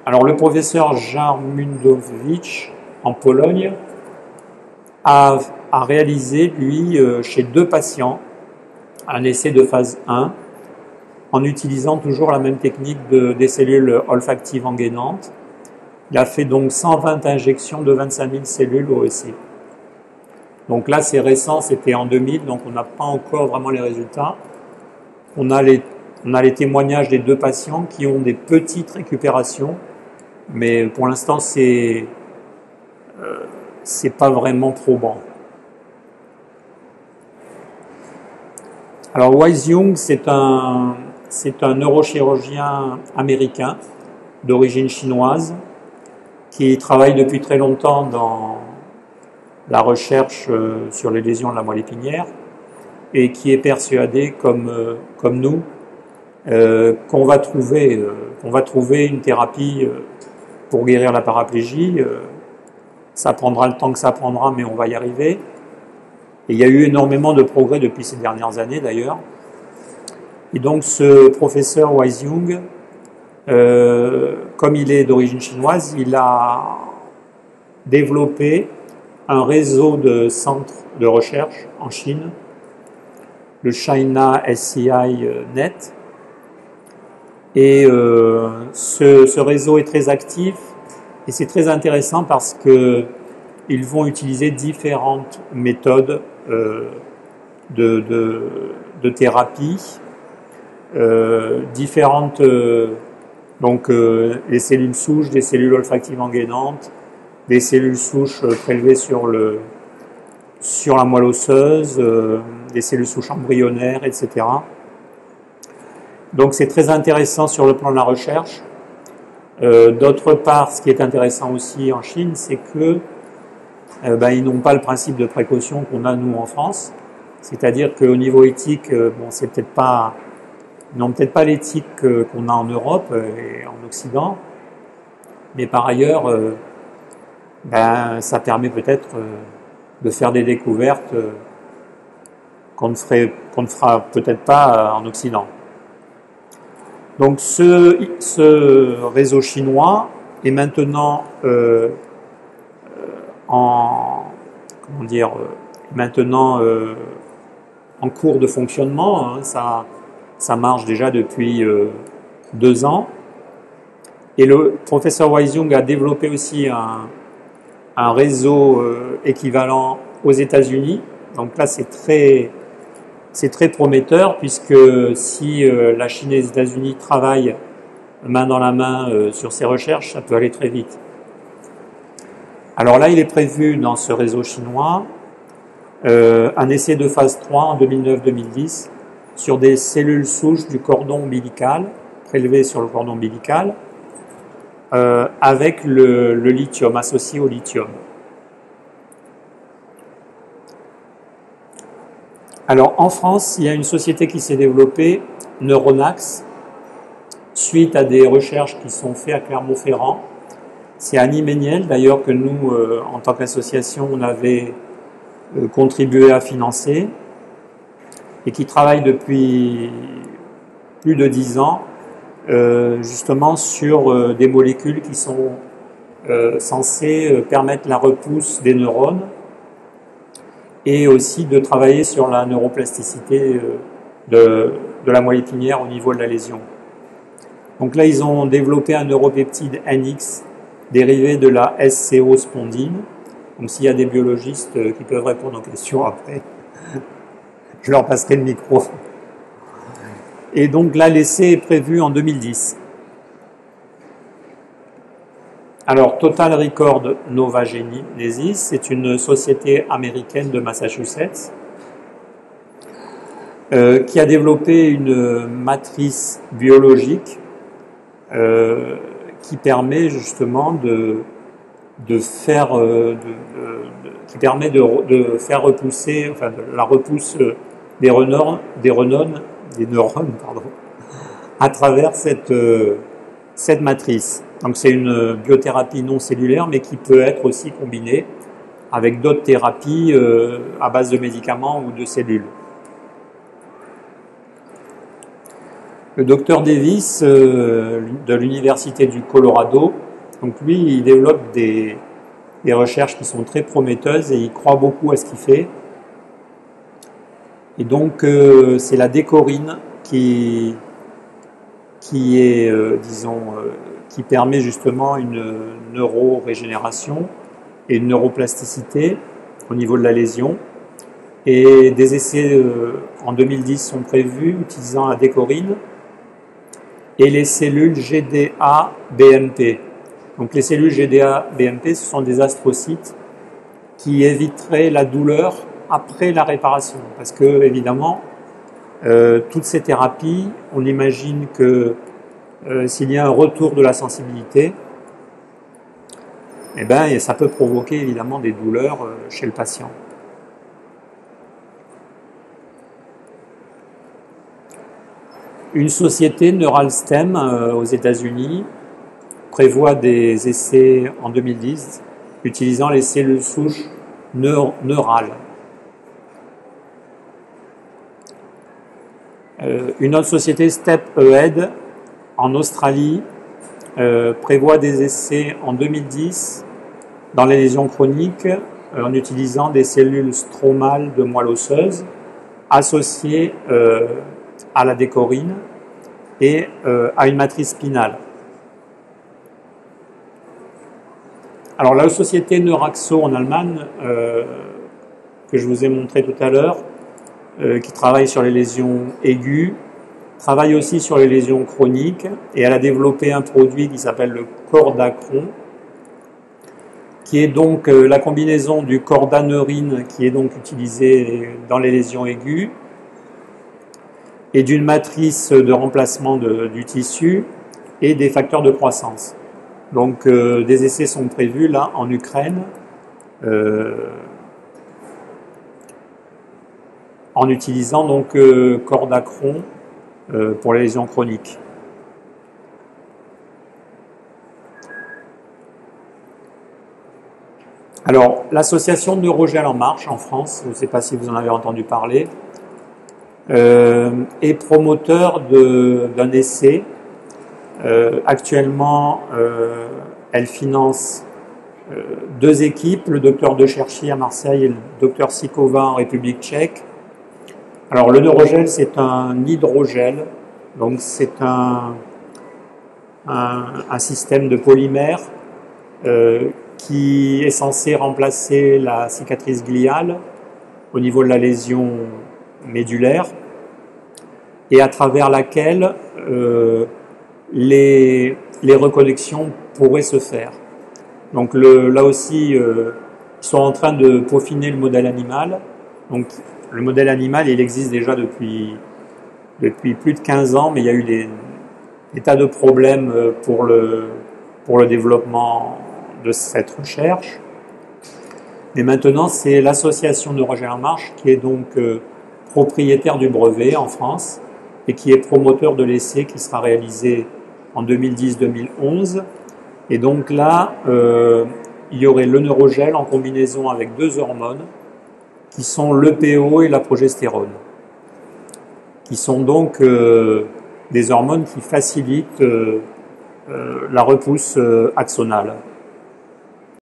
Alors le professeur Jarmundowicz en Pologne a réalisé, lui, chez 2 patients, un essai de phase 1 en utilisant toujours la même technique des cellules olfactives engainantes. Il a fait donc 120 injections de 25 000 cellules au essai. Donc là, c'est récent, c'était en 2000, donc on n'a pas encore vraiment les résultats. On a les témoignages des 2 patients qui ont des petites récupérations, mais pour l'instant, c'est pas vraiment probant. Alors Wise Young, c'est un neurochirurgien américain d'origine chinoise qui travaille depuis très longtemps dans la recherche sur les lésions de la moelle épinière et qui est persuadé, comme nous, qu'on va trouver une thérapie pour guérir la paraplégie. Ça prendra le temps que ça prendra, mais on va y arriver. Et il y a eu énormément de progrès depuis ces dernières années, d'ailleurs. Et donc, ce professeur Wise Young, comme il est d'origine chinoise, il a développé un réseau de centres de recherche en Chine, le China SCI Net. Et ce réseau est très actif et c'est très intéressant parce que ils vont utiliser différentes méthodes de thérapie, différentes, donc les cellules souches, des cellules olfactives engainantes, des cellules souches prélevées sur la moelle osseuse, des cellules souches embryonnaires, etc. Donc c'est très intéressant sur le plan de la recherche. D'autre part, ce qui est intéressant aussi en Chine, c'est que ils n'ont pas le principe de précaution qu'on a nous en France. C'est-à-dire qu'au niveau éthique, c'est peut-être pas, ils n'ont peut-être pas l'éthique qu'on a en Europe et en Occident, mais par ailleurs, ça permet peut-être de faire des découvertes qu'on ne fera peut-être pas en Occident. Donc ce réseau chinois est maintenant en cours de fonctionnement. Ça marche déjà depuis 2 ans. Et le professeur Wise Young a développé aussi un réseau équivalent aux États-Unis. Donc là, c'est très prometteur puisque si la Chine et les États-Unis travaillent main dans la main sur ces recherches, ça peut aller très vite. Alors là, il est prévu dans ce réseau chinois un essai de phase 3 en 2009-2010 sur des cellules souches du cordon ombilical, prélevées sur le cordon ombilical, avec le lithium, associé au lithium. Alors en France, il y a une société qui s'est développée, Neuronax, suite à des recherches qui sont faites à Clermont-Ferrand. C'est Annie Méniel, d'ailleurs, que nous, en tant qu'association, on avait contribué à financer et qui travaille depuis plus de 10 ans justement sur des molécules qui sont censées permettre la repousse des neurones et aussi de travailler sur la neuroplasticité de la moelle épinière au niveau de la lésion. Donc là, ils ont développé un neuropeptide NX dérivé de la SCO-spondine. Donc s'il y a des biologistes qui peuvent répondre aux questions après, je leur passerai le micro. Et donc là, l'essai est prévu en 2010. Alors, Total Record Nova Genesis, c'est une société américaine de Massachusetts qui a développé une matrice biologique qui permet justement de faire repousser, enfin de la repousse des neurones, à travers cette matrice. Donc c'est une biothérapie non cellulaire, mais qui peut être aussi combinée avec d'autres thérapies à base de médicaments ou de cellules. Le docteur Davis de l'Université du Colorado, donc lui, il développe des recherches qui sont très prometteuses et il croit beaucoup à ce qu'il fait. Et donc, c'est la décorine qui est, qui permet justement une neurorégénération et une neuroplasticité au niveau de la lésion. Et des essais en 2010 sont prévus utilisant la décorine et les cellules GDA-BMP. Donc les cellules GDA-BMP, ce sont des astrocytes qui éviteraient la douleur après la réparation. Parce que, évidemment, toutes ces thérapies, on imagine que s'il y a un retour de la sensibilité, eh ben, ça peut provoquer évidemment des douleurs chez le patient. Une société, Neuralstem, aux États-Unis, prévoit des essais en 2010 utilisant les cellules souches neurales. Une autre société, Step Ahead, en Australie, prévoit des essais en 2010 dans les lésions chroniques en utilisant des cellules stromales de moelle osseuse associées à la décorine et à une matrice spinale. Alors la société Neuraxo en Allemagne, que je vous ai montré tout à l'heure, qui travaille sur les lésions aiguës, travaille aussi sur les lésions chroniques et elle a développé un produit qui s'appelle le Cordacron, qui est donc la combinaison du cordaneurine qui est donc utilisé dans les lésions aiguës et d'une matrice de remplacement du tissu et des facteurs de croissance. Donc des essais sont prévus là en Ukraine en utilisant donc Cordacron pour les lésions chroniques. Alors, l'association Neurogel en marche en France, je ne sais pas si vous en avez entendu parler, est promoteur d'un essai. Actuellement, elle finance deux équipes, le docteur De Cherchi à Marseille et le docteur Sikova en République tchèque. Alors, le neurogel, c'est un hydrogel, donc c'est un système de polymère qui est censé remplacer la cicatrice gliale au niveau de la lésion médulaire et à travers laquelle les reconnexions pourraient se faire. Donc là aussi, ils sont en train de peaufiner le modèle animal. Donc le modèle animal, il existe déjà depuis plus de 15 ans, mais il y a eu des tas de problèmes pour le développement de cette recherche. Mais maintenant, c'est l'association Neurogel en marche qui est donc propriétaire du brevet en France et qui est promoteur de l'essai qui sera réalisé en 2010-2011. Et donc là, il y aurait le neurogel en combinaison avec deux hormones qui sont l'EPO et la progestérone, qui sont donc des hormones qui facilitent la repousse axonale.